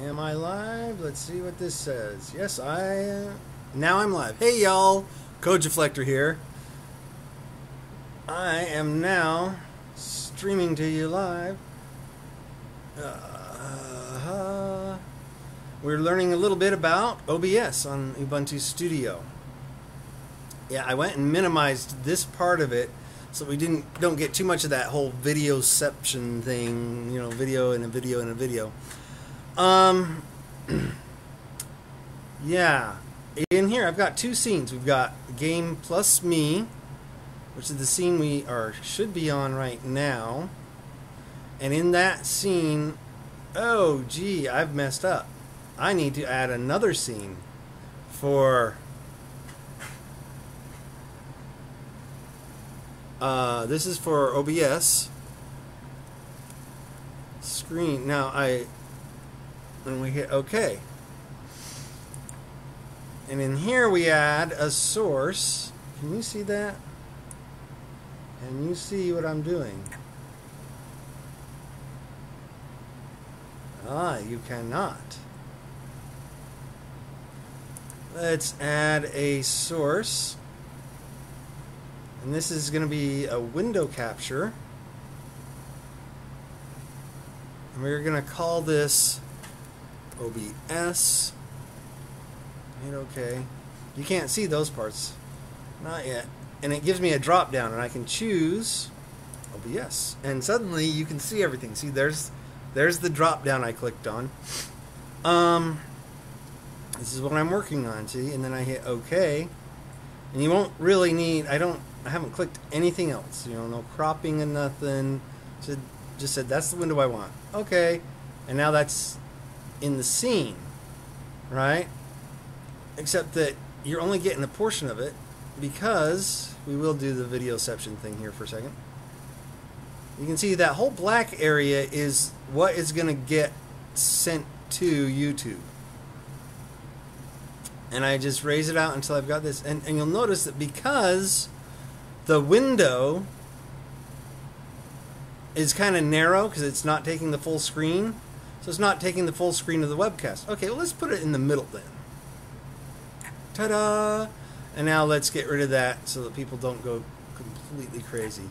Am I live? Let's see what this says. Yes, I am. Now I'm live. Hey y'all, Cogiflector here. I am now streaming to you live. We're learning a little bit about OBS on Ubuntu Studio. Yeah, I went and minimized this part of it so we don't get too much of that whole videoception thing, you know, video and a video and a video. Yeah, in here I've got two scenes. We've got game plus me, which is the scene we should be on right now. And in that scene, oh gee, I've messed up. I need to add another scene for this is for OBS screen. Now when we hit OK, and in here we add a source. Can you see that? Can you see what I'm doing? Ah, you cannot. Let's add a source, and this is going to be a window capture, and we're going to call this OBS. Hit OK. You can't see those parts, not yet, and it gives me a drop down, and I can choose OBS, and suddenly you can see everything. See, there's the drop down I clicked on. This is what I'm working on, see, and then I hit OK, and you won't really need, I haven't clicked anything else, you know, no cropping and nothing. Just said that's the window I want. Okay, and now that's in the scene, right? Except that you're only getting a portion of it, because we will do the videoception thing here for a second. You can see that whole black area is what is going to get sent to YouTube. And I just raise it out until I've got this. And you'll notice that because the window is kind of narrow, because it's not taking the full screen, so it's not taking the full screen of the webcast. Okay, well, let's put it in the middle then. Ta-da! And now let's get rid of that so that people don't go completely crazy.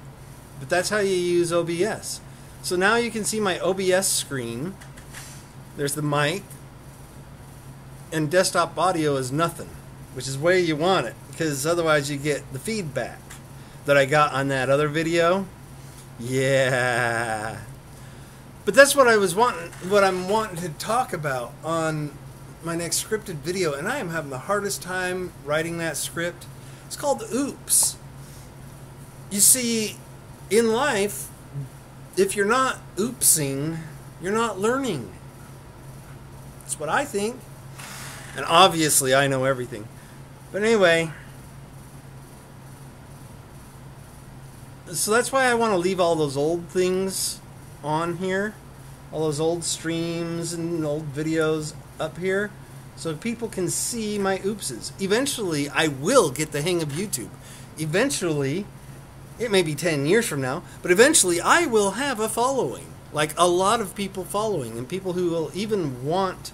But that's how you use OBS. So now you can see my OBS screen. There's the mic. And desktop audio is nothing, which is where you want it, because otherwise you get the feedback that I got on that other video. Yeah. But that's what I'm wanting to talk about on my next scripted video, and I am having the hardest time writing that script. It's called Oops. You see, in life, if you're not oopsing, you're not learning. That's what I think. And obviously I know everything. But anyway, so that's why I want to leave all those old things on here. All those old streams and old videos up here, so people can see my oopses. Eventually I will get the hang of YouTube. Eventually, it may be 10 years from now, but eventually I will have a following. Like a lot of people following, and people who will even want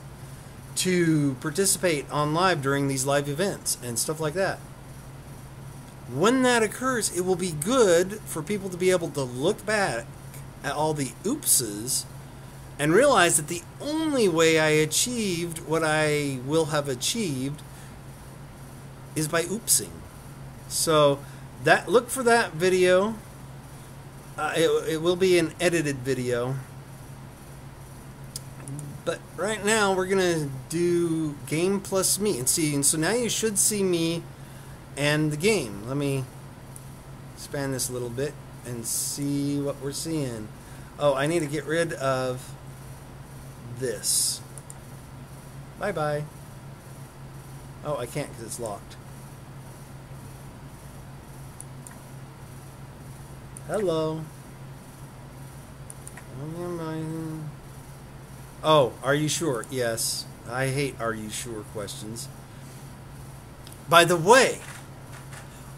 to participate on live during these live events and stuff like that. When that occurs, it will be good for people to be able to look back at all the oopses and realize that the only way I achieved what I will have achieved is by oopsing. So look for that video. It will be an edited video. But right now we're gonna do game plus me, and so now you should see me and the game. Let me expand this a little bit and see what we're seeing. Oh, I need to get rid of this. Bye bye. Oh, I can't because it's locked. Hello. Oh, are you sure? Yes. I hate are you sure questions. By the way,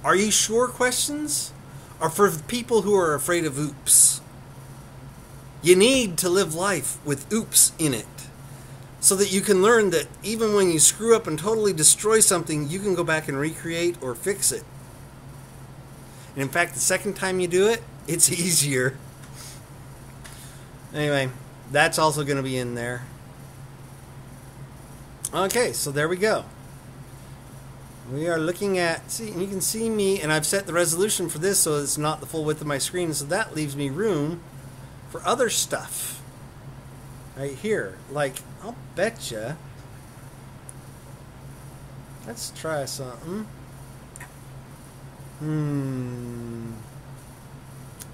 are you sure questions are for people who are afraid of oops. You need to live life with oops in it. so that you can learn that even when you screw up and totally destroy something, you can go back and recreate or fix it. And in fact, the second time you do it, it's easier. Anyway, that's also going to be in there. Okay, so there we go. We are looking at, see, you can see me, and I've set the resolution for this so it's not the full width of my screen, so that leaves me room for other stuff. Right here. Like, I'll betcha. Let's try something.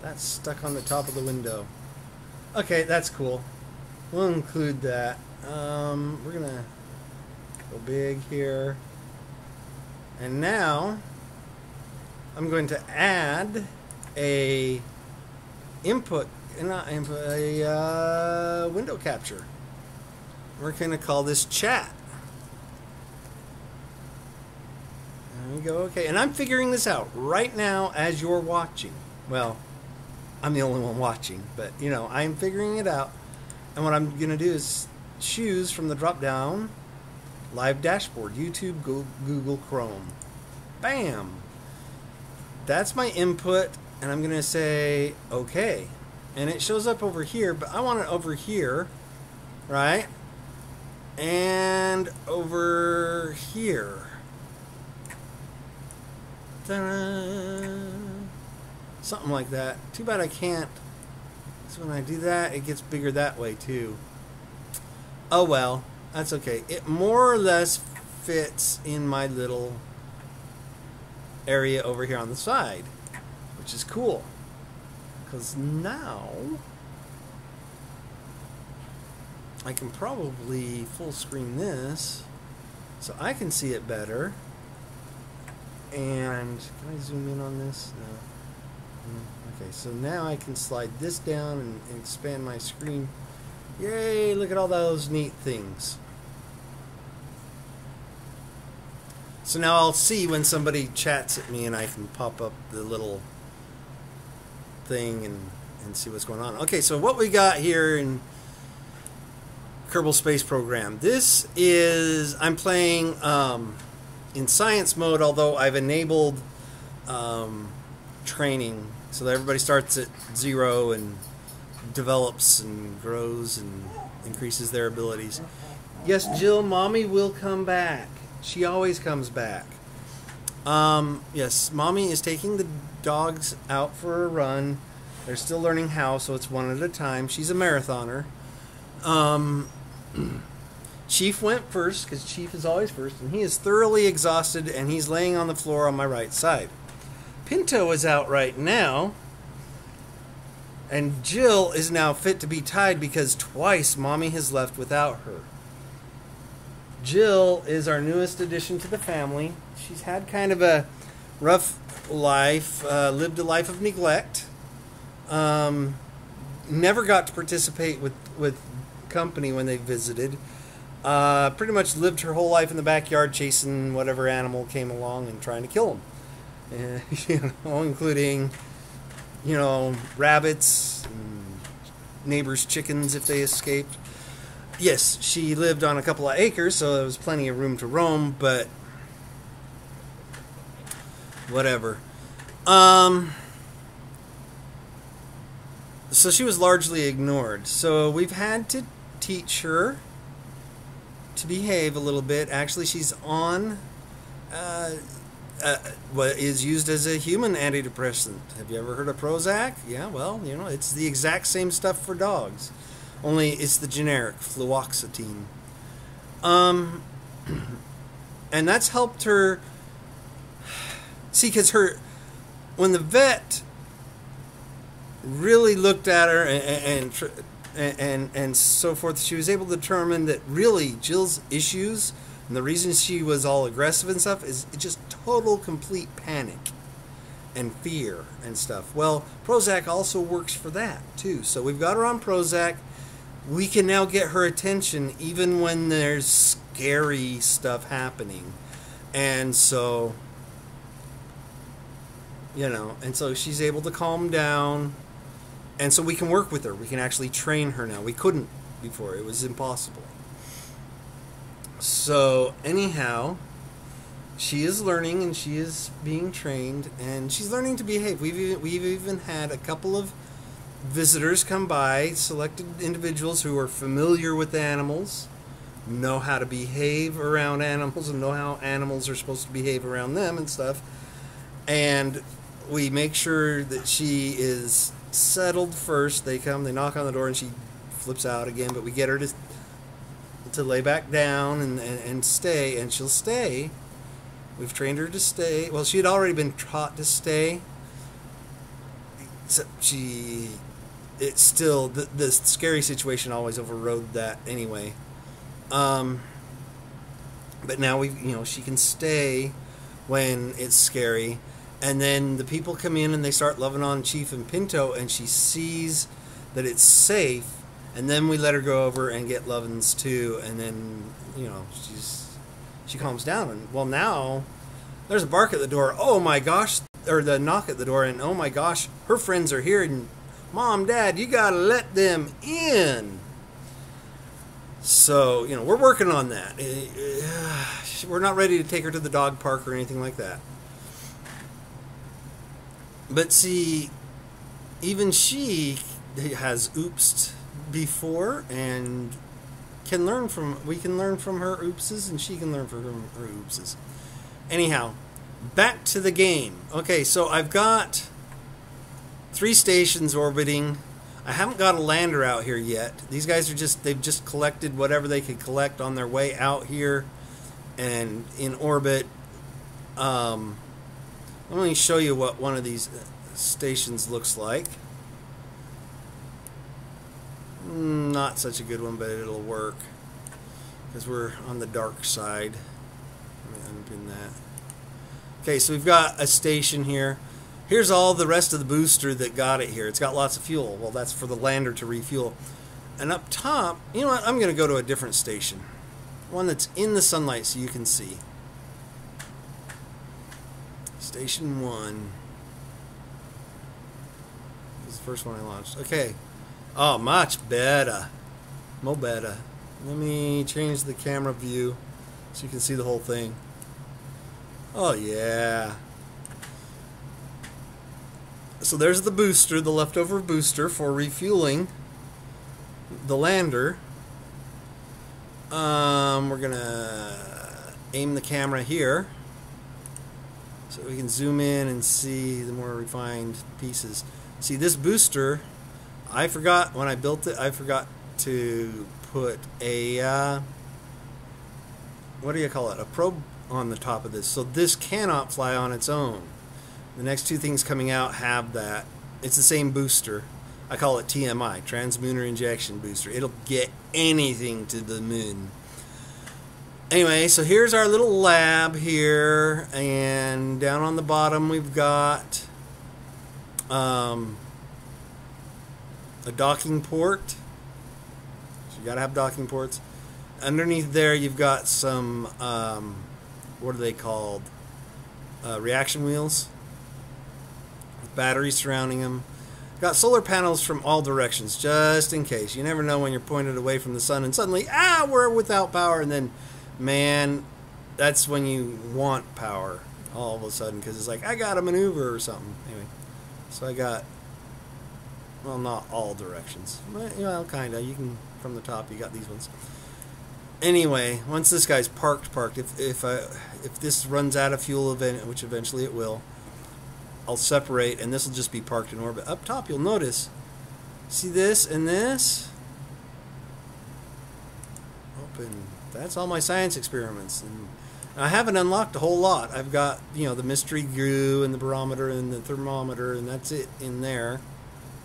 That's stuck on the top of the window. Okay, that's cool. We'll include that. We're gonna go big here. And now I'm going to add a window capture. We're going to call this chat. There we go. Okay, and I'm figuring this out right now as you're watching. Well, I'm the only one watching, but you know, I'm figuring it out. And what I'm going to do is choose from the drop down Live Dashboard, YouTube, Google Chrome. Bam! That's my input, and I'm going to say OK. And it shows up over here, but I want it over here, right? And over here. Ta-da! Something like that. Too bad I can't. So when I do that, it gets bigger that way too. Oh well. That's okay. It more or less fits in my little area over here on the side, which is cool. Because now I can probably full screen this so I can see it better. And can I zoom in on this? No. Okay, so now I can slide this down and expand my screen. Yay, look at all those neat things. So now I'll see when somebody chats at me and I can pop up the little thing and see what's going on. Okay, so what we got here in Kerbal Space Program. This is, I'm playing in science mode, although I've enabled training so that everybody starts at 0 and develops and grows and increases their abilities. Yes, Jill, Mommy will come back. She always comes back. Yes, Mommy is taking the dogs out for a run. They're still learning how, so it's one at a time. She's a marathoner. Chief went first, because Chief is always first, and he is thoroughly exhausted, and he's laying on the floor on my right side. Pinto is out right now, and Jill is now fit to be tied because twice Mommy has left without her. Jill is our newest addition to the family. She's had kind of a rough life, lived a life of neglect. Never got to participate with company when they visited. Pretty much lived her whole life in the backyard chasing whatever animal came along and trying to kill them. You know, including, you know, rabbits, and neighbors' chickens if they escaped. Yes, she lived on a couple of acres, so there was plenty of room to roam, but whatever. So she was largely ignored. So we've had to teach her to behave a little bit. Actually, she's on what is used as a human antidepressant. Have you ever heard of Prozac? Yeah, well, you know, it's the exact same stuff for dogs. Only it's the generic fluoxetine. And that's helped her. See, because when the vet really looked at her and so forth, she was able to determine that really Jill's issues and the reason she was all aggressive and stuff is just total complete panic and fear and stuff. Well, Prozac also works for that too. So we've got her on Prozac. We can now get her attention even when there's scary stuff happening. And so, you know, and so she's able to calm down. And so we can work with her. We can actually train her now. We couldn't before. It was impossible. So anyhow, she is learning and she is being trained and she's learning to behave. We've even had a couple of visitors come by, selected individuals who are familiar with animals, know how to behave around animals and know how animals are supposed to behave around them and stuff. And we make sure that she is settled first. They come, they knock on the door, and she flips out again, but we get her to lay back down and stay, and she'll stay. We've trained her to stay. Well, she had already been taught to stay. Except it's still, the scary situation always overrode that anyway. But now she can stay when it's scary. And then the people come in and they start loving on Chief and Pinto, and she sees that it's safe, and then we let her go over and get Lovins too, and then she calms down. And well, now there's a bark at the door. Oh my gosh, or the knock at the door, and oh my gosh, her friends are here, and Mom, Dad, you gotta let them in. So we're working on that. We're not ready to take her to the dog park or anything like that. But see, even she has oopsed before and we can learn from her oopses, and she can learn from her oopses. Anyhow, back to the game. Okay, so I've got 3 stations orbiting. I haven't got a lander out here yet. These guys they've just collected whatever they could collect on their way out here and in orbit. Let me show you what one of these stations looks like. Not such a good one, but it'll work because we're on the dark side. Let me unpin that. Okay, so we've got a station here. Here's all the rest of the booster that got it here. It's got lots of fuel. Well, that's for the lander to refuel. And up top, you know what? I'm going to go to a different station. One that's in the sunlight so you can see. Station 1. This is the first one I launched. Okay. Oh, much better. Mo better. Let me change the camera view so you can see the whole thing. Oh, yeah. So there's the booster, the leftover booster for refueling the lander. We're going to aim the camera here, so we can zoom in and see the more refined pieces. See, this booster, I forgot when I built it, I forgot to put a, what do you call it, a probe on the top of this. So this cannot fly on its own. The next 2 things coming out have that. It's the same booster. I call it TMI, Translunar Injection Booster. It'll get anything to the moon. Anyway, so here's our little lab here, and down on the bottom we've got a docking port. So you gotta have docking ports. Underneath there you've got some, what are they called? Reaction wheels with batteries surrounding them. Got solar panels from all directions, just in case. You never know when you're pointed away from the sun and suddenly, we're without power, and then, man, that's when you want power all of a sudden, because it's like, I got a maneuver or something. Anyway, so I got, well, not all directions, but, kind of. You can, from the top, you got these ones. Anyway, once this guy's parked, if this runs out of fuel, which eventually it will, I'll separate, and this will just be parked in orbit. Up top, you'll notice, see this and this? Open. That's all my science experiments. And I haven't unlocked a whole lot. I've got, the mystery goo and the barometer and the thermometer, and that's it in there.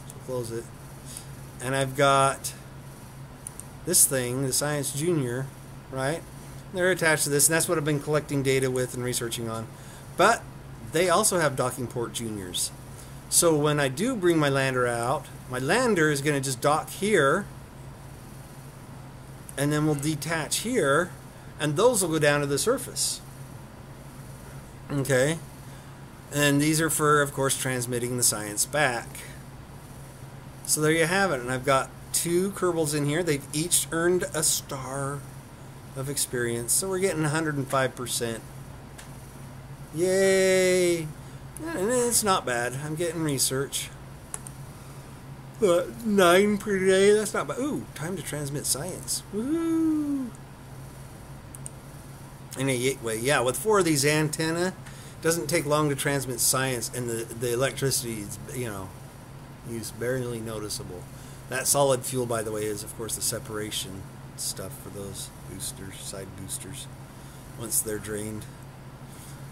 So close it. And I've got this thing, the Science Junior, right? They're attached to this, and that's what I've been collecting data with and researching on. But they also have docking port juniors. So when I do bring my lander out, my lander is going to just dock here, and then we'll detach here, and those will go down to the surface. Okay? And these are for, of course, transmitting the science back. So there you have it. And I've got 2 Kerbals in here. They've each earned a star of experience. So we're getting 105%. Yay! And it's not bad. I'm getting research. 9 per day, that's not bad. Ooh, time to transmit science. Woohoo! Anyway, yeah, with 4 of these antenna, it doesn't take long to transmit science, and the electricity is, you know, is barely noticeable. That solid fuel, by the way, is of course the separation stuff for those boosters, side boosters, once they're drained.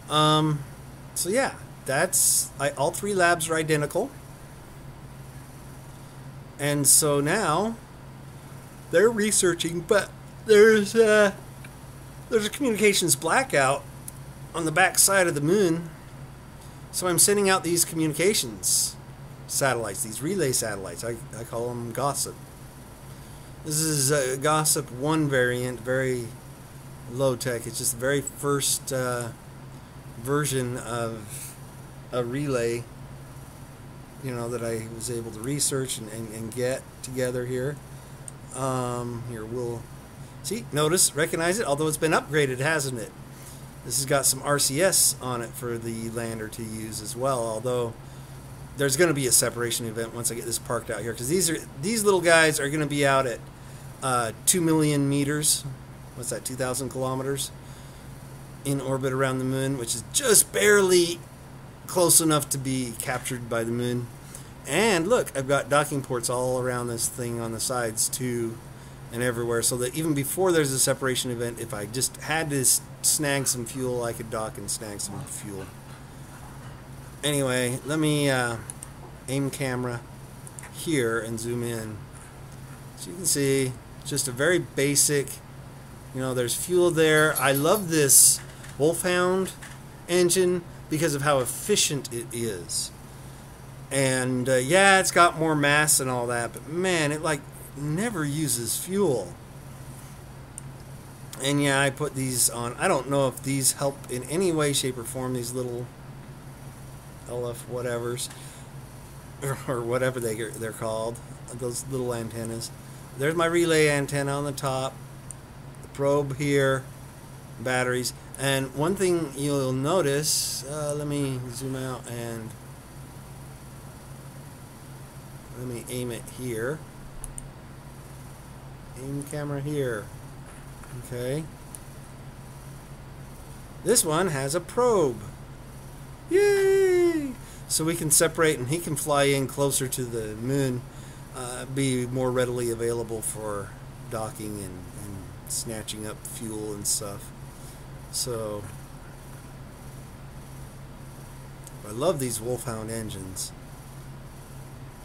So yeah, that's all 3 labs are identical. And so now they're researching, but there's a communications blackout on the back side of the moon. So I'm sending out these communications satellites, these relay satellites. I call them Gossip. This is a Gossip 1 variant, very low tech. It's just the very first version of a relay, you know, that I was able to research and get together here. Here, we'll see, notice, recognize it, although it's been upgraded, hasn't it? This has got some RCS on it for the lander to use as well, although there's going to be a separation event once I get this parked out here, because these little guys are going to be out at 2 million meters. What's that, 2,000 kilometers in orbit around the moon, which is just barely close enough to be captured by the moon. And look, I've got docking ports all around this thing on the sides too, and everywhere, so that even before there's a separation event, if I just had to snag some fuel, I could dock and snag some fuel. Anyway, let me aim camera here and zoom in. So you can see, just a very basic, you know, there's fuel there. I love this Wolfhound engine because of how efficient it is. And yeah, it's got more mass and all that, but man, it like never uses fuel. And yeah, I put these on. I don't know if these help in any way, shape, or form, these little LF whatevers, or whatever they're called, those little antennas. There's my relay antenna on the top, the probe here, batteries. And one thing you'll notice, let me zoom out and let me aim it here. Aim camera here. Okay. This one has a probe. Yay! So we can separate, and he can fly in closer to the moon, be more readily available for docking and snatching up fuel and stuff. So I love these Wolfhound engines.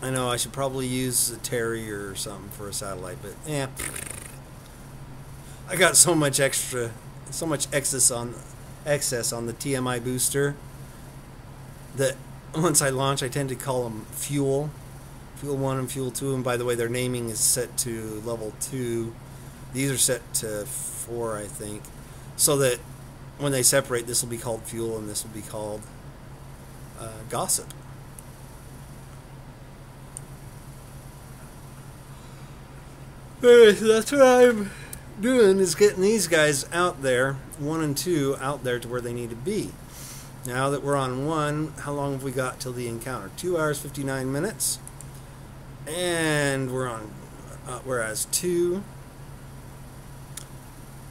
I know I should probably use a Terrier or something for a satellite, but yeah, I got so much excess on the TMI booster that once I launch, I tend to call them Fuel 1 and Fuel 2. And by the way, their naming is set to level 2. These are set to 4, I think, so that when they separate, this will be called Fuel and this will be called Gossip. Anyway, so that's what I'm doing, is getting these guys out there, 1 and 2, out there to where they need to be. Now that we're on 1, how long have we got till the encounter? 2 hours 59 minutes, and we're on. Whereas 2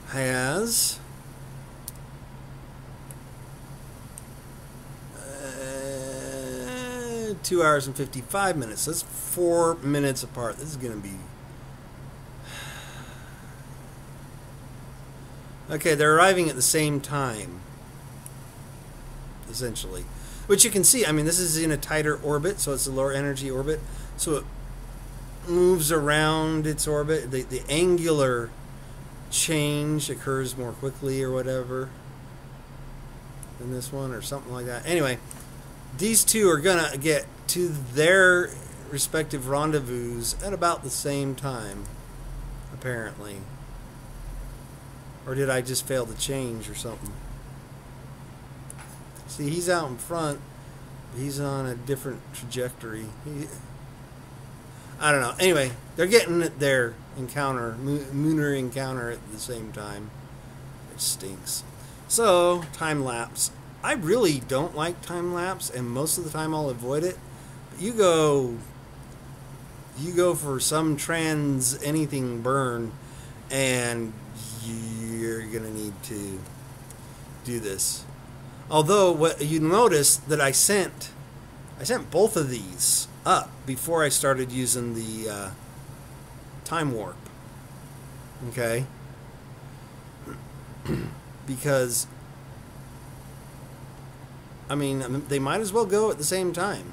has 2 hours and 55 minutes. That's 4 minutes apart. This is going to be. Okay, they're arriving at the same time, essentially. Which you can see, I mean, this is in a tighter orbit, so it's a lower energy orbit. So it moves around its orbit. The angular change occurs more quickly or whatever than this one or something like that. Anyway, these two are going to get to their respective rendezvous at about the same time, apparently. Or did I just fail to change or something? See, he's out in front. He's on a different trajectory. I don't know. Anyway, they're getting their encounter, lunar encounter at the same time. It stinks. So, time lapse. I really don't like time lapse, and most of the time I'll avoid it. But you go for some trans anything burn, and you're gonna need to do this. Although what you notice that I sent both of these up before I started using the time warp. Okay, because I mean they might as well go at the same time.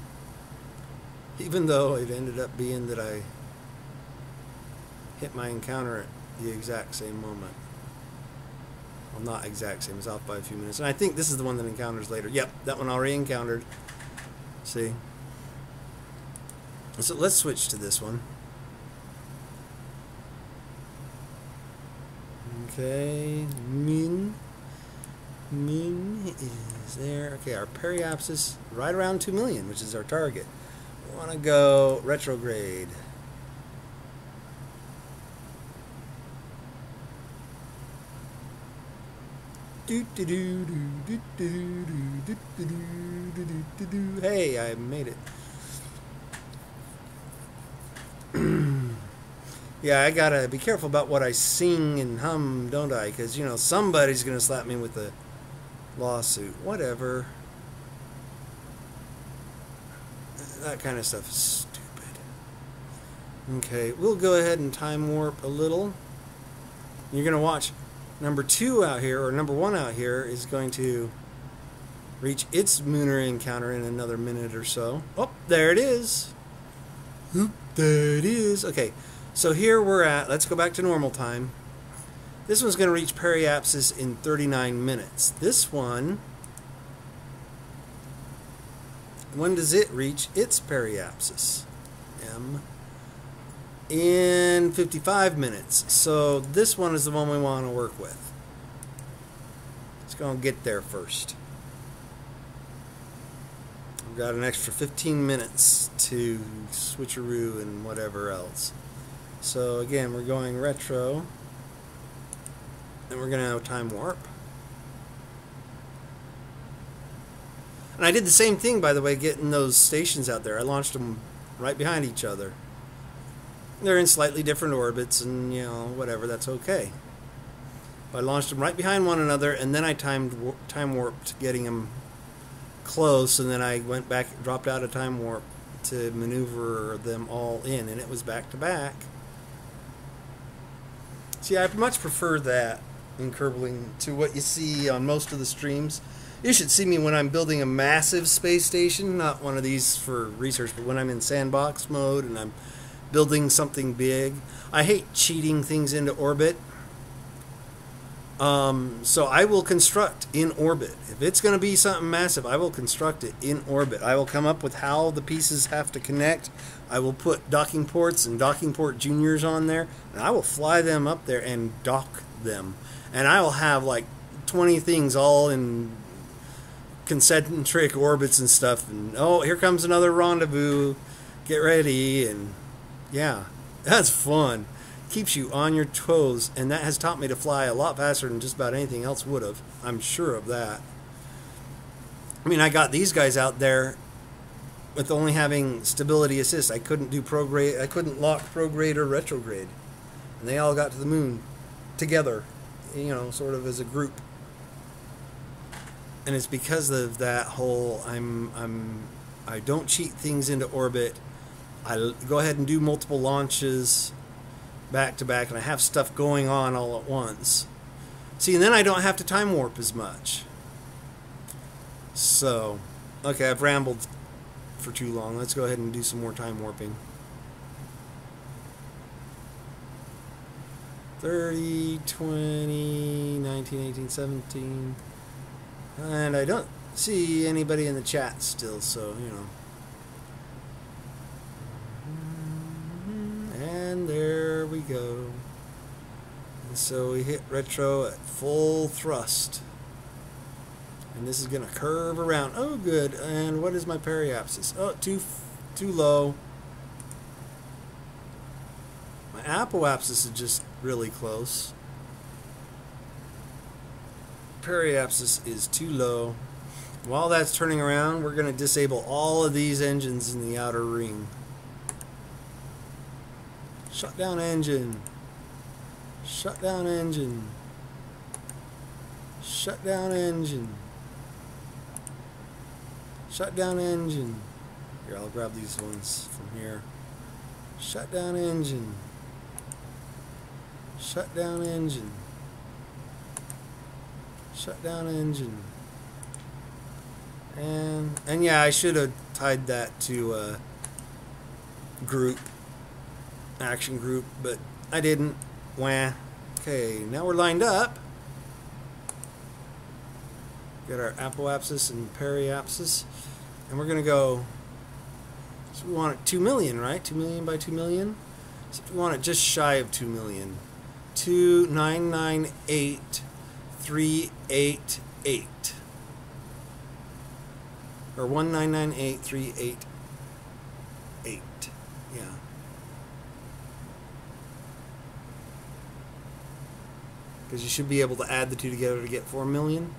Even though it ended up being that I hit my encounter at the exact same moment. Well, not exact same, it's off by a few minutes. And I think this is the one that encounters later. Yep, that one already encountered. See? So let's switch to this one. Okay, Min is there. Okay, our periapsis right around 2 million, which is our target. We want to go retrograde. Hey, I made it. Yeah, I gotta be careful about what I sing and hum, don't I? Because, you know, somebody's gonna slap me with a lawsuit. Whatever. That kind of stuff is stupid. Okay, we'll go ahead and time warp a little. You're gonna watch number 2 out here, or number 1 out here, is going to reach its lunar encounter in another minute or so. Oh, there it is. Oop, there it is. Okay, so here we're at, let's go back to normal time. This one's going to reach periapsis in 39 minutes. This one, when does it reach its periapsis? In 55 minutes. So this one is the one we want to work with. Let's go and get there first. We've got an extra 15 minutes to switcheroo and whatever else. So again, we're going retro, and we're going to time warp. And I did the same thing, by the way, getting those stations out there. I launched them right behind each other. They're in slightly different orbits, and, you know, whatever, that's okay. But I launched them right behind one another, and then I time warped getting them close, and then I went back, dropped out of time warp to maneuver them all in, and it was back to back. See, I much prefer that in Kerbling to what you see on most of the streams. You should see me when I'm building a massive space station, not one of these for research, but when I'm in sandbox mode and I'm building something big. I hate cheating things into orbit. So I will construct in orbit. If it's going to be something massive, I will construct it in orbit. I will come up with how the pieces have to connect. I will put docking ports and docking port juniors on there, and I will fly them up there and dock them. And I will have like 20 things all in concentric orbits and stuff. And oh, here comes another rendezvous. Get ready. And yeah, that's fun. Keeps you on your toes, and that has taught me to fly a lot faster than just about anything else would have. I'm sure of that. I mean, I got these guys out there with only having stability assist. I couldn't do prograde. I couldn't lock prograde or retrograde, and they all got to the moon together, you know, sort of as a group. And it's because of that whole I don't cheat things into orbit. I go ahead and do multiple launches back to back, and I have stuff going on all at once. See, and then I don't have to time warp as much. So, okay, I've rambled for too long. Let's go ahead and do some more time warping. 30, 20, 19, 18, 17. And I don't see anybody in the chat still, so, you know. And there we go. And so we hit retro at full thrust. And this is going to curve around. Oh, good. And what is my periapsis? Oh, too low. My apoapsis is just really close. Periapsis is too low. While that's turning around, we're going to disable all of these engines in the outer ring. Shut down engine. Shut down engine. Shut down engine. Shut down engine. Here, I'll grab these ones from here. Shut down engine. Shut down engine. Shut down engine. And yeah, I should have tied that to group, action group, but I didn't. Wah. Okay, now we're lined up. Got our apoapsis and periapsis, and we're gonna go. So we want it 2 million, right? 2 million by 2 million. So we want it just shy of 2 million. 2,998,388. Or 1,998,388. Yeah. Because you should be able to add the two together to get 4 million.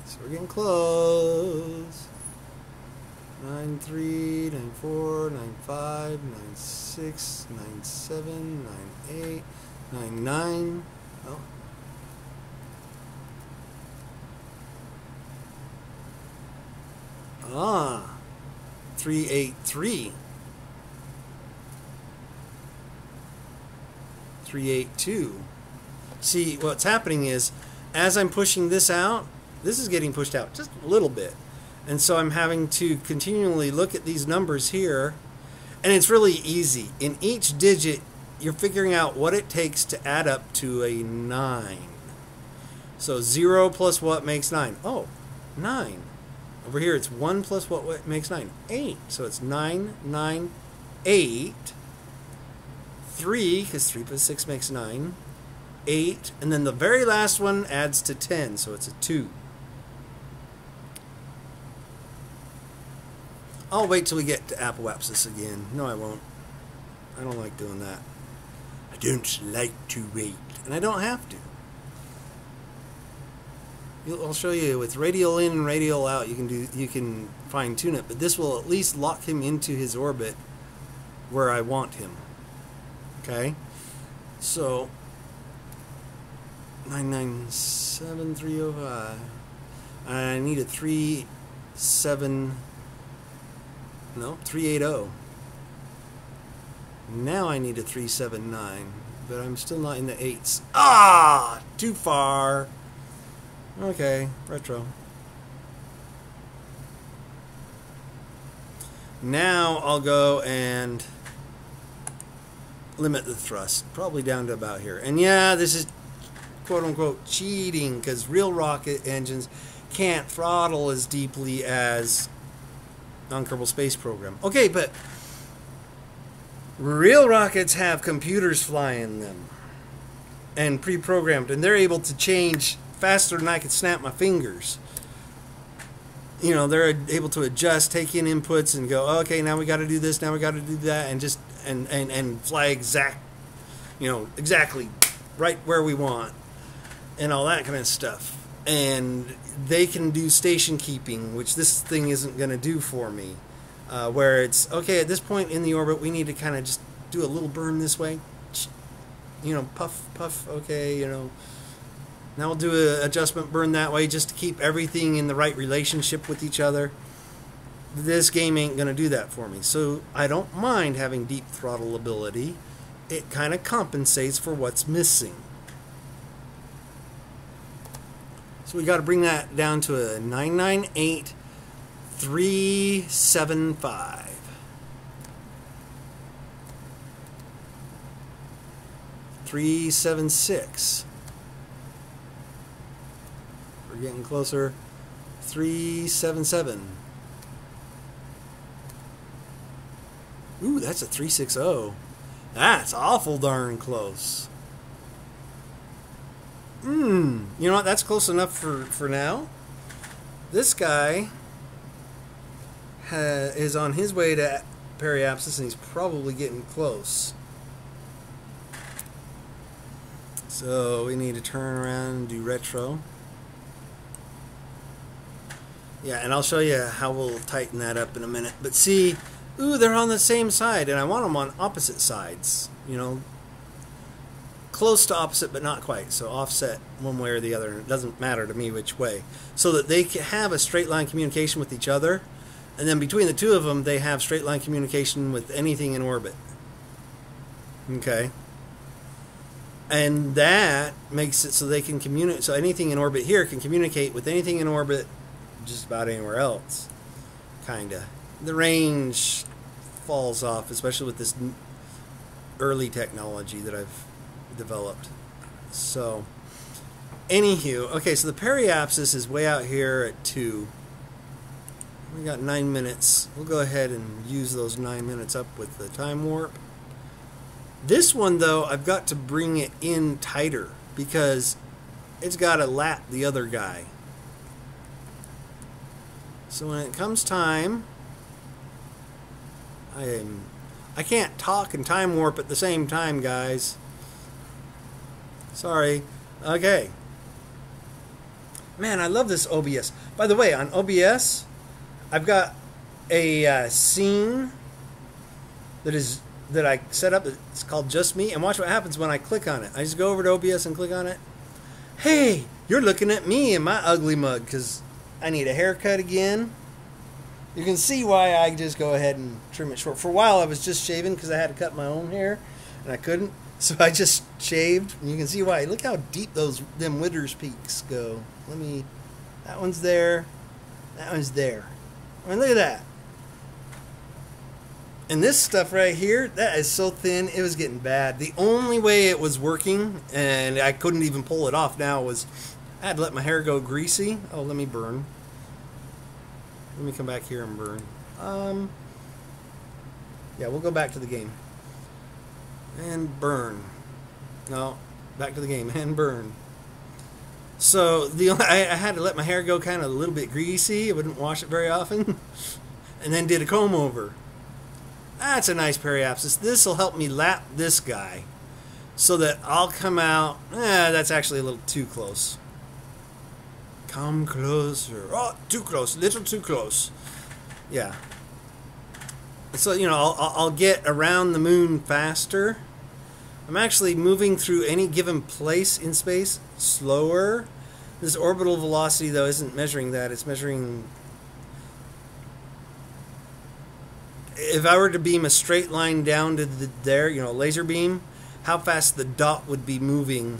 So we're getting close. 93, 94, 95, 96, 97, 98, 99. Oh. Ah, 383. 382. See, what's happening is, as I'm pushing this out, this is getting pushed out just a little bit. And so I'm having to continually look at these numbers here. And it's really easy. In each digit, you're figuring out what it takes to add up to a 9. So 0 plus what makes 9? Oh, 9. Over here, it's 1 plus what makes 9? 8. So it's 9, 9, 8. 3, because 3 plus 6 makes 9. 8. And then the very last one adds to 10. So it's a 2. I'll wait till we get to apoapsis again. No, I won't. I don't like doing that. I don't like to wait. And I don't have to. I'll show you with radial in and radial out you can fine tune it, but this will at least lock him into his orbit where I want him. Okay? So 997,305. I need a 380. Now I need a 379, but I'm still not in the 8s. Ah, too far. Okay, retro. Now I'll go and limit the thrust, probably down to about here. And yeah, this is quote-unquote cheating, because real rocket engines can't throttle as deeply as non-Kerbal Space Program. Okay, but real rockets have computers flying them and pre-programmed, and they're able to change faster than I could snap my fingers. You know, they're able to adjust, take in inputs, and go, okay, now we got to do this, now we got to do that, and just and fly exactly right where we want, and all that kind of stuff. And they can do station keeping, which this thing isn't going to do for me. Where it's, okay, at this point in the orbit, we need to kind of just do a little burn this way. You know, puff, puff, okay, you know. Now we'll do an adjustment burn that way just to keep everything in the right relationship with each other. This game ain't going to do that for me. So I don't mind having deep throttle ability. It kind of compensates for what's missing. So we got to bring that down to a 998,375. $376. We're getting closer. 377. Ooh, that's a 360. That's awful darn close. You know what? That's close enough for now. This guy is on his way to periapsis, and he's probably getting close. So we need to turn around and do retro. Yeah, and I'll show you how we'll tighten that up in a minute. But see, ooh, they're on the same side, and I want them on opposite sides. You know, close to opposite, but not quite. So offset one way or the other, and it doesn't matter to me which way. So that they can have a straight line communication with each other, and then between the two of them, they have straight line communication with anything in orbit. Okay. And that makes it so they can communicate. So anything in orbit here can communicate with anything in orbit just about anywhere else. Kinda. The range falls off, especially with this early technology that I've developed. So, anywho, okay, so the periapsis is way out here at 2. We got 9 minutes. We'll go ahead and use those 9 minutes up with the time warp. This one, though, I've got to bring it in tighter because it's got to lap the other guy. So when it comes time, I can't talk and time warp at the same time, guys. Sorry. Okay. Man, I love this OBS. By the way, on OBS, I've got a scene that I set up. It's called Just Me, and watch what happens when I click on it. I just go over to OBS and click on it. Hey, you're looking at me in my ugly mug because I need a haircut again. You can see why I just go ahead and trim it short. For a while, I was just shaving because I had to cut my own hair, and I couldn't. So I just shaved, and you can see why. Look how deep them Withers peaks go. That one's there. That one's there. I mean, look at that. And this stuff right here, that is so thin, it was getting bad. The only way it was working, and I couldn't even pull it off now, was I had to let my hair go greasy. Oh, let me burn. Let me come back here and burn. Yeah, we'll go back to the game. And burn. No, back to the game and burn. So I had to let my hair go kind of a little bit greasy. I wouldn't wash it very often. And then did a comb over. That's a nice periapsis. This will help me lap this guy so that I'll come out. That's actually a little too close. Come closer. Oh, too close. Little too close. Yeah. So, you know, I'll get around the moon faster. I'm actually moving through any given place in space slower. This orbital velocity, though, isn't measuring that. It's measuring... If I were to beam a straight line down to there, you know, a laser beam, how fast the dot would be moving.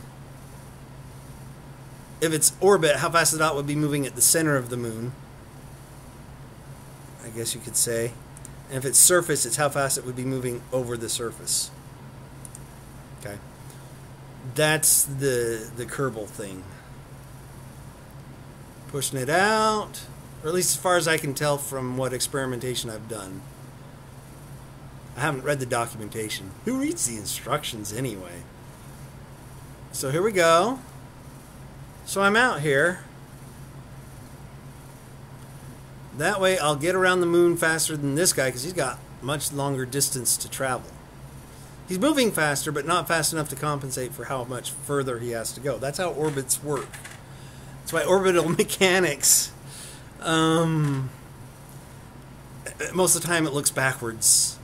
If it's orbit, how fast the dot would be moving at the center of the moon, I guess you could say. And if it's surface, it's how fast it would be moving over the surface. Okay. That's the Kerbal thing. Pushing it out, or at least as far as I can tell from what experimentation I've done. I haven't read the documentation. Who reads the instructions anyway? So here we go. So I'm out here. That way I'll get around the moon faster than this guy because he's got much longer distance to travel. He's moving faster, but not fast enough to compensate for how much further he has to go. That's how orbits work. That's why orbital mechanics, most of the time it looks backwards,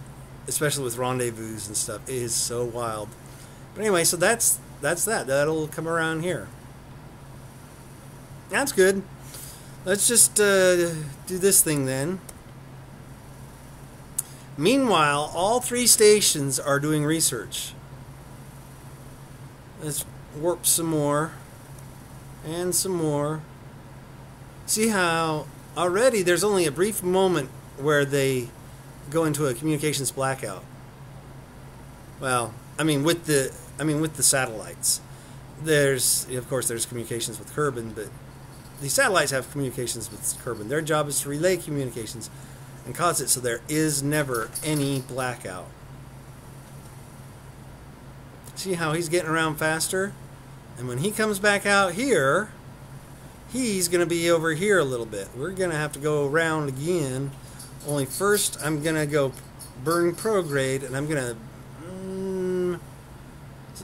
especially with rendezvous and stuff. It is so wild. But anyway, so that's that. That'll come around here. That's good. Let's just do this thing then. Meanwhile, all 3 stations are doing research. Let's warp some more. And some more. See how already there's only a brief moment where they go into a communications blackout. Well, I mean with the satellites. Of course there's communications with Kerbin, but the satellites have communications with Kerbin. Their job is to relay communications and cause it so there is never any blackout. See how he's getting around faster? And when he comes back out here, he's going to be over here a little bit. We're going to have to go around again. Only first, I'm going to go burn prograde, and I'm going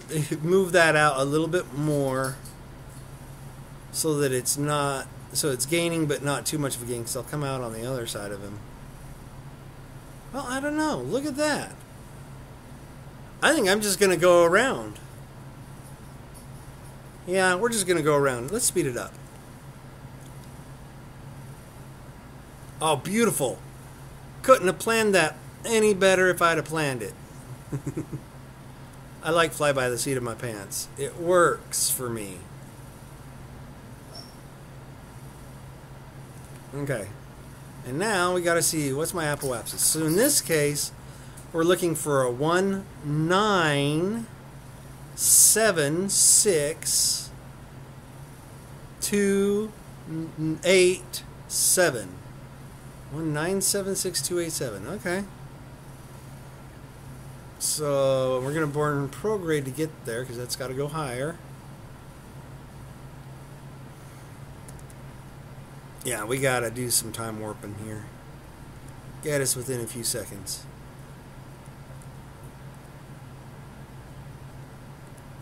to move that out a little bit more so that it's not, so it's gaining but not too much of a gain, because I'll come out on the other side of him. Well, I don't know. Look at that. I think I'm just going to go around. Yeah, we're just going to go around. Let's speed it up. Oh, beautiful. Couldn't have planned that any better if I'd have planned it. I like fly by the seat of my pants. It works for me. Okay. And now we got to see what's my apoapsis. So in this case, we're looking for a 1976287. 1976287. Okay. So we're going to burn prograde to get there because that's got to go higher. Yeah, we got to do some time warping here. Get us within a few seconds.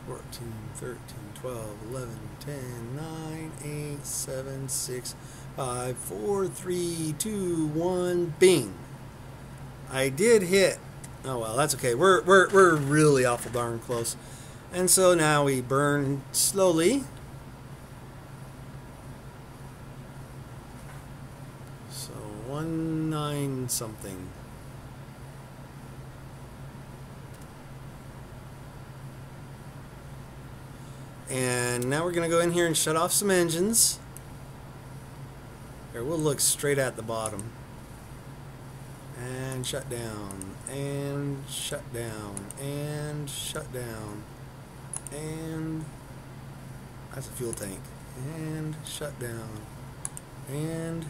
14, 13, 12, 11, 10, 9, 8, 7, 6, 5, 4, 3, 2, 1, bing. I did hit. Oh well, that's okay. We're really awful darn close. And so now we burn slowly. So 19 something. And now we're going to go in here and shut off some engines. Here, we'll look straight at the bottom. And shut down. And shut down. And shut down. And that's a fuel tank. And shut down. And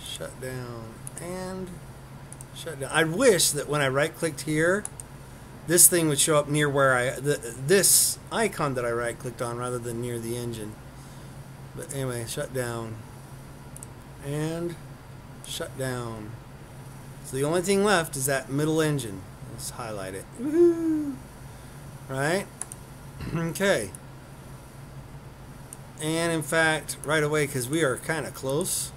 shut down. And shut down. I wish that when I right-clicked here, this thing would show up near where this icon that I right-clicked on rather than near the engine. But anyway, shut down. And shut down. So the only thing left is that middle engine. Let's highlight it. Woohoo! Right? Okay. And in fact, right away, because we are kind of close,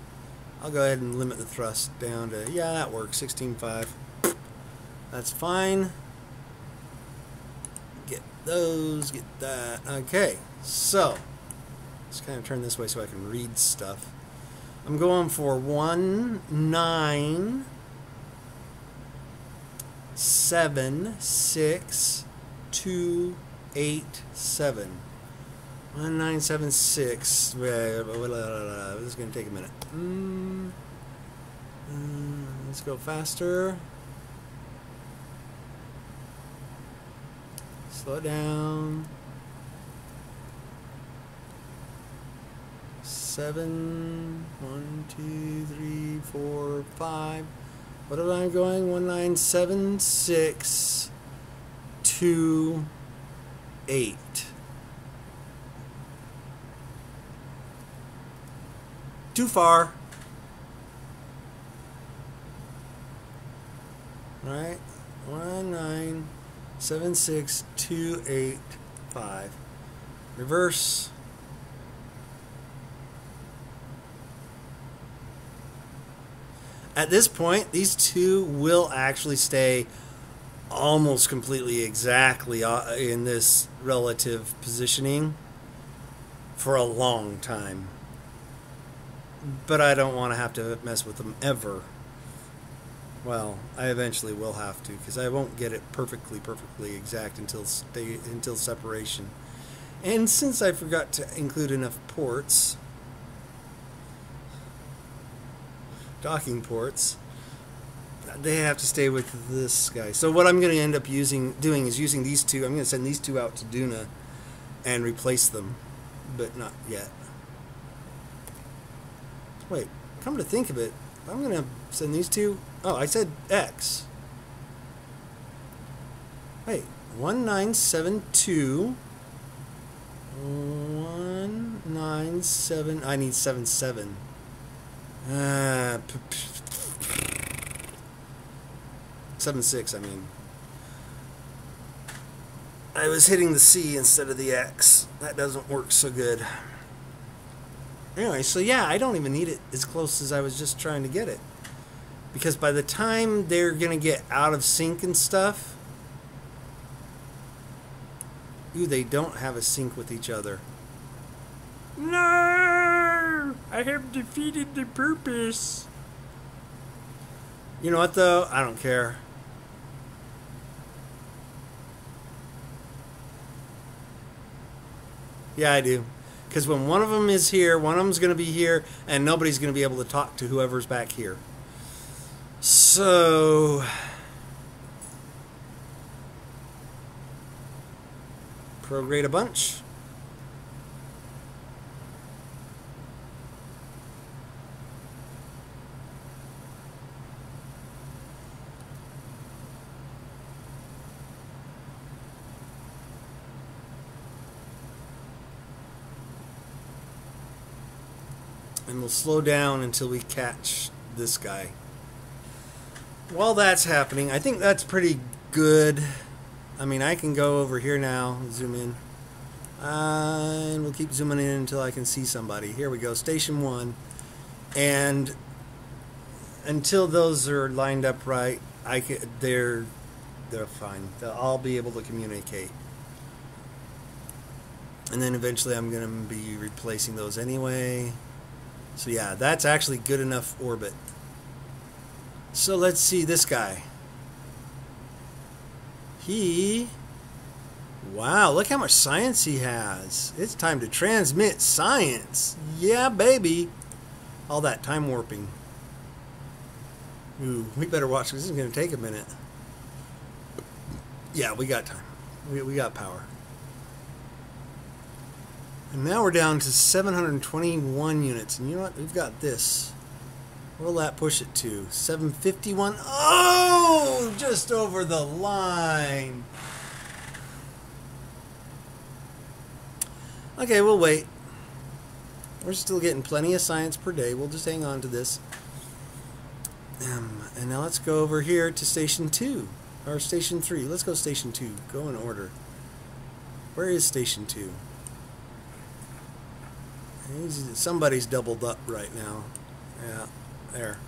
I'll go ahead and limit the thrust down to, yeah, that works, 16.5. That's fine. Get those, get that. Okay, so let's kind of turn this way so I can read stuff. I'm going for 1976287. 1976. This is going to take a minute. Let's go faster. Slow it down. 7. 1, 2, 3, 4, 5. What am I going? 1976228. Too far. Right? 1976285. Reverse. At this point, these two will actually stay almost completely exactly in this relative positioning for a long time. But I don't want to have to mess with them ever. Well, I eventually will have to, because I won't get it perfectly exact until separation. And since I forgot to include enough ports, docking ports, they have to stay with this guy. So what I'm going to end up doing is using these two. I'm going to send these two out to Duna and replace them, but not yet. Wait, come to think of it, I'm going to send these two. Oh, I said X. Wait, 1972. 197. I need 77. 76. I mean, I was hitting the C instead of the X. That doesn't work so good. Anyway, so yeah, I don't even need it as close as I was just trying to get it. Because by the time they're going to get out of sync and stuff... Ooh, they don't have a sync with each other. No! I have defeated the purpose. You know what, though? I don't care. Yeah, I do. Because when one of them is here, one of them's going to be here, and nobody's going to be able to talk to whoever's back here. So... prograde a bunch. And we'll slow down until we catch this guy. While that's happening, I think that's pretty good. I mean, I can go over here now, zoom in. And we'll keep zooming in until I can see somebody. Here we go, station 1. And until those are lined up right, they're fine. They'll all be able to communicate. And then eventually I'm going to be replacing those anyway. So yeah, that's actually good enough orbit. So let's see this guy. Wow, look how much science he has. It's time to transmit science. Yeah, baby. All that time warping. Ooh, we better watch because this is going to take a minute. Yeah, we got time. We got power. And now we're down to 721 units. And you know what? We've got this. What'll that push it to? 751? Oh! Just over the line. Okay, we'll wait. We're still getting plenty of science per day. We'll just hang on to this. And now let's go over here to Station 2. Or Station 3. Let's go Station 2. Go in order. Where is Station 2? Somebody's doubled up right now. Yeah, there.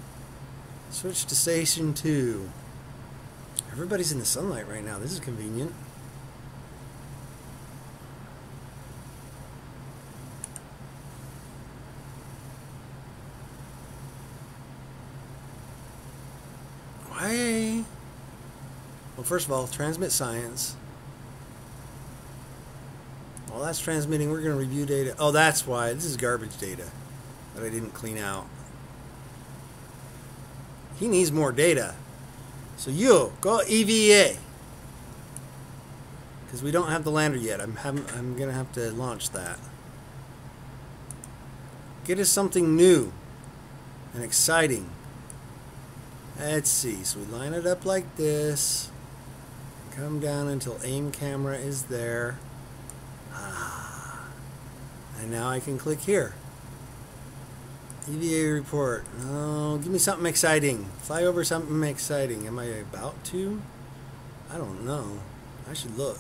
Switch to Station 2. Everybody's in the sunlight right now. This is convenient. Why? Well, first of all, transmit science. While that's transmitting, we're going to review data. Oh, that's why. This is garbage data that I didn't clean out. He needs more data. So you, go EVA. Because we don't have the lander yet. I'm going to have to launch that. Get us something new and exciting. Let's see. So we line it up like this. Come down until aim camera is there. And now I can click here. EVA report. No, give me something exciting. Fly over something exciting. Am I about to? I don't know. I should look.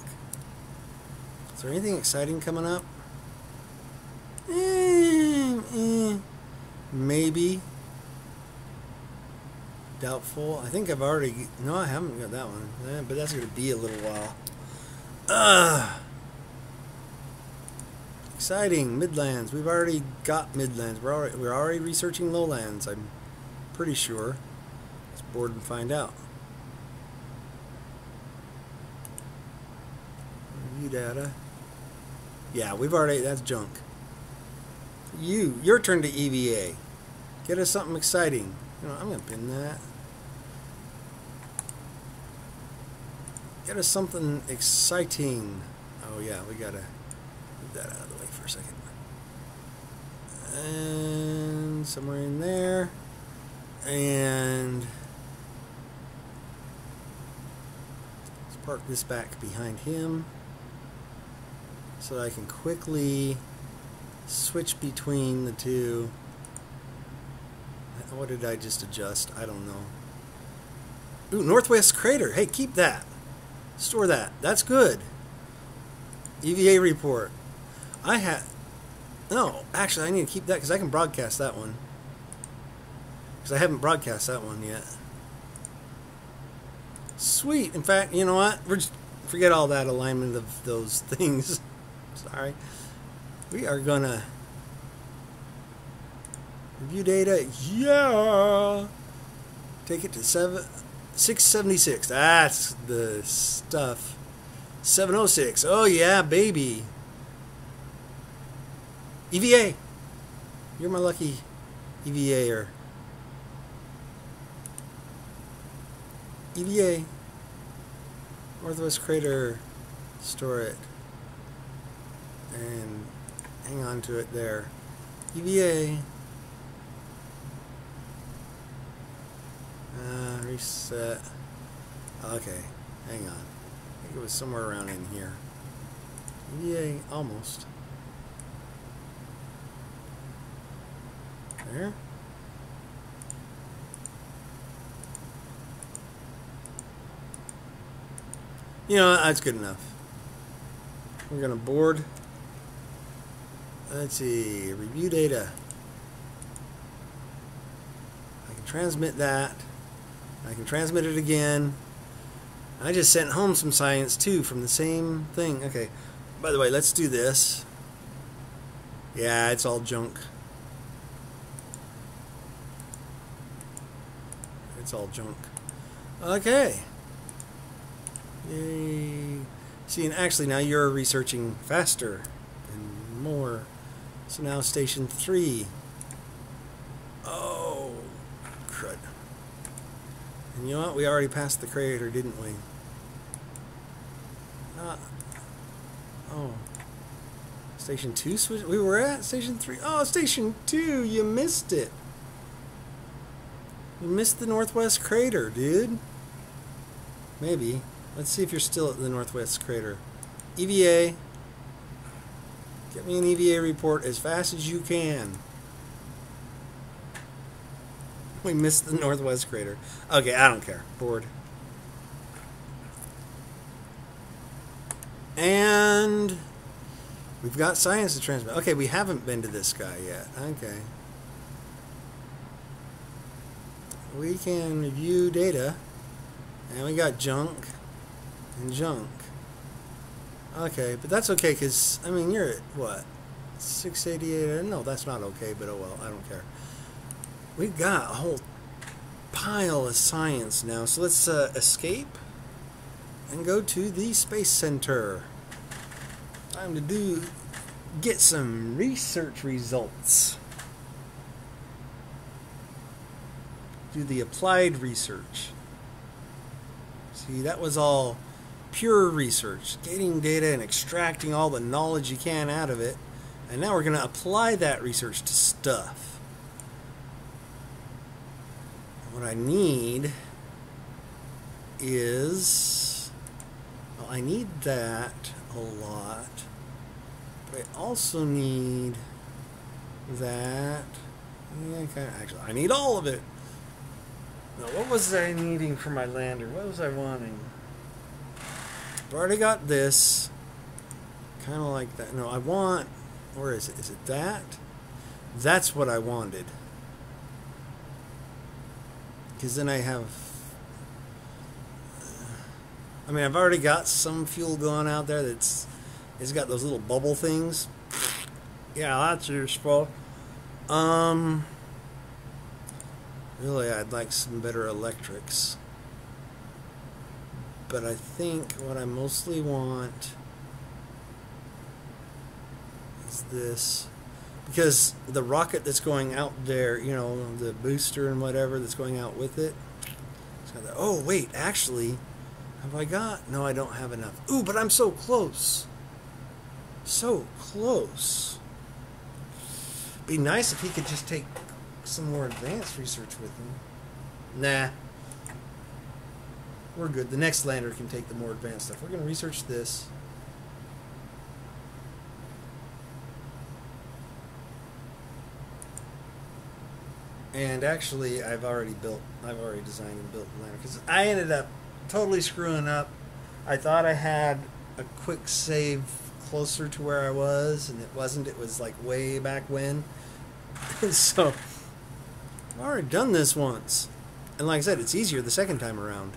Is there anything exciting coming up? Maybe. Doubtful. I think I've already... No, I haven't got that one. But that's going to be a little while. Exciting. Midlands. We've already got Midlands. We're already researching lowlands. I'm pretty sure. Let's board and find out. Review data. Yeah, we've already... That's junk. Your turn to EVA. Get us something exciting. You know, I'm going to pin that. Get us something exciting. Oh, yeah, we got to move that out of the way for a second. And somewhere in there. And let's park this back behind him. so that I can quickly switch between the two. What did I just adjust? I don't know. Ooh, Northwest Crater. Hey, keep that. Store that. That's good. EVA report. I had... No, actually, I need to keep that because I can broadcast that one. Because I haven't broadcast that one yet. Sweet. In fact, you know what? We're just... Forget all that alignment of those things. Sorry. We are going to... Review data. Yeah! Take it to 676. That's the stuff. 706. Oh, yeah, baby. EVA. You're my lucky EVA-er. EVA. Northwest Crater. Store it. And hang on to it there. EVA. Reset. Okay. Hang on. I think it was somewhere around in here. EVA. Almost. There. You know, that's good enough. We're going to board. Let's see. Review data. I can transmit that. I can transmit it again. I just sent home some science too from the same thing. Okay. By the way, let's do this. Yeah, it's all junk. It's all junk. Okay. Yay. See, and actually now you're researching faster and more. So now station 3. Oh, crud. And you know what? We already passed the crater, didn't we? Not. Oh. Station 2 switch? We were at Station 3. Oh, Station 2. You missed it. You missed the Northwest Crater, dude. Maybe. Let's see if you're still at the Northwest Crater. EVA. Get me an EVA report as fast as you can. We missed the Northwest Crater. Okay, I don't care. Board. And we've got science to transmit. Okay, we haven't been to this guy yet. Okay. We can review data. And we got junk and junk. Okay, but that's okay because, I mean, you're at what? 688? No, that's not okay, but oh well, I don't care. We've got a whole pile of science now, so let's escape and go to the Space Center. Time to get some research results. Do the applied research. See, that was all pure research, getting data and extracting all the knowledge you can out of it. And now we're going to apply that research to stuff. What I need is, well, I need that a lot, but I also need that. Yeah, actually, I need all of it. Now, what was I needing for my lander? What was I wanting? I've already got this. Kind of like that. No, I want... Where is it? Is it that? That's what I wanted. Because then I have... I mean, I've already got some fuel going out there that's... It's got those little bubble things. Yeah, that's useful. Really, I'd like some better electrics. But I think what I mostly want is this. Because the rocket that's going out there, you know, the booster and whatever that's going out with it. It's got that. Oh, wait, actually, have I got? No, I don't have enough. Ooh, but I'm so close. So close. Be nice if he could just take some more advanced research with him. Nah. We're good. The next lander can take the more advanced stuff. We're going to research this. And actually, I've already designed and built the lander because I ended up totally screwing up. I thought I had a quick save closer to where I was, and it wasn't. It was like way back when. So I've already done this once, and like I said, it's easier the second time around.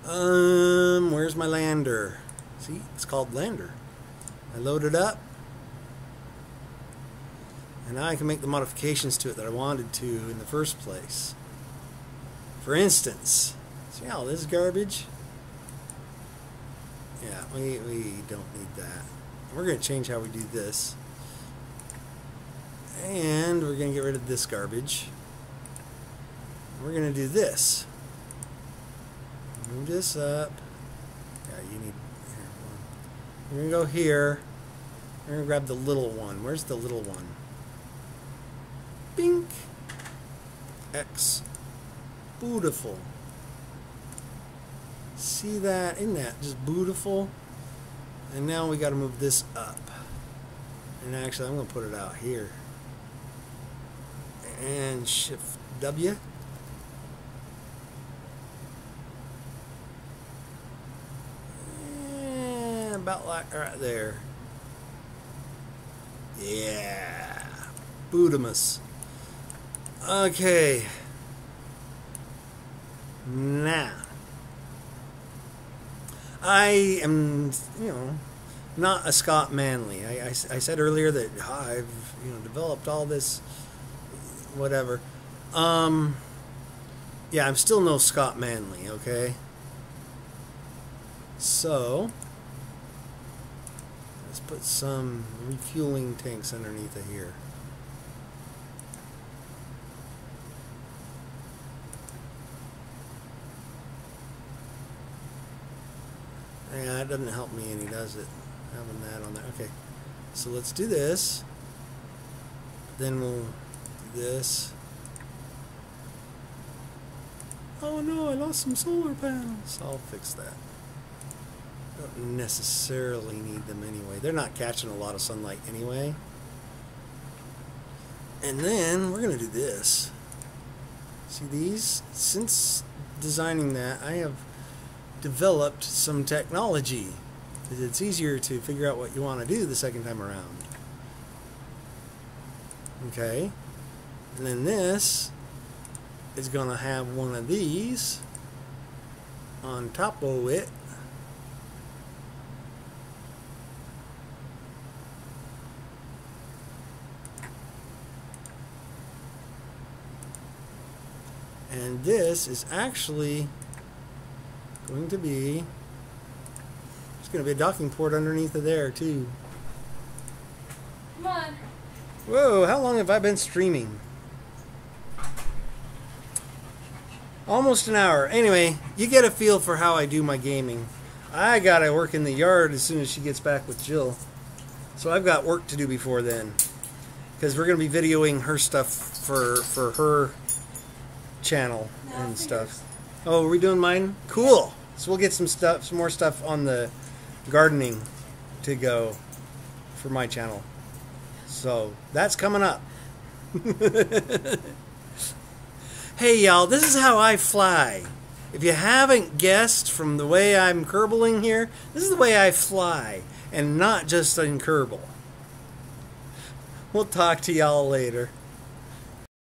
Where's my lander? See, it's called lander. I load it up. And now I can make the modifications to it that I wanted to in the first place. For instance, see all this garbage? Yeah, we don't need that. We're going to change how we do this. And we're going to get rid of this garbage. We're going to do this. Move this up. Yeah, you need... Here, we're going to go here. We're going to grab the little one. Where's the little one? Bink. X. Beautiful. See that? Isn't that just beautiful? And now we got to move this up. And actually, I'm going to put it out here. And Shift W. And about like right there. Yeah. Bootimus. Okay. Now, I am, not a Scott Manley. I said earlier that I've, developed all this, whatever. Yeah, I'm still no Scott Manley, okay? So, let's put some refueling tanks underneath of here. Yeah, it doesn't help me any, does it? Having that on there. Okay, so let's do this. Then we'll do this. Oh no, I lost some solar panels. I'll fix that. Don't necessarily need them anyway. They're not catching a lot of sunlight anyway. And then we're going to do this. See these? Since designing that, I have developed some technology. It's easier to figure out what you want to do the second time around. Okay. And then this is going to have one of these on top of it. And this is actually going to be, there's going to be a docking port underneath of there too. Come on. Whoa, how long have I been streaming? Almost an hour. Anyway, you get a feel for how I do my gaming. I gotta work in the yard as soon as she gets back with Jill. So I've got work to do before then. Because we're going to be videoing her stuff for her channel and stuff. Oh, are we doing mine? Cool. So we'll get some more stuff on the gardening to go for my channel. So that's coming up. Hey y'all, this is how I fly. If you haven't guessed from the way I'm kerbling here, this is the way I fly, and not just in Kerbal. We'll talk to y'all later.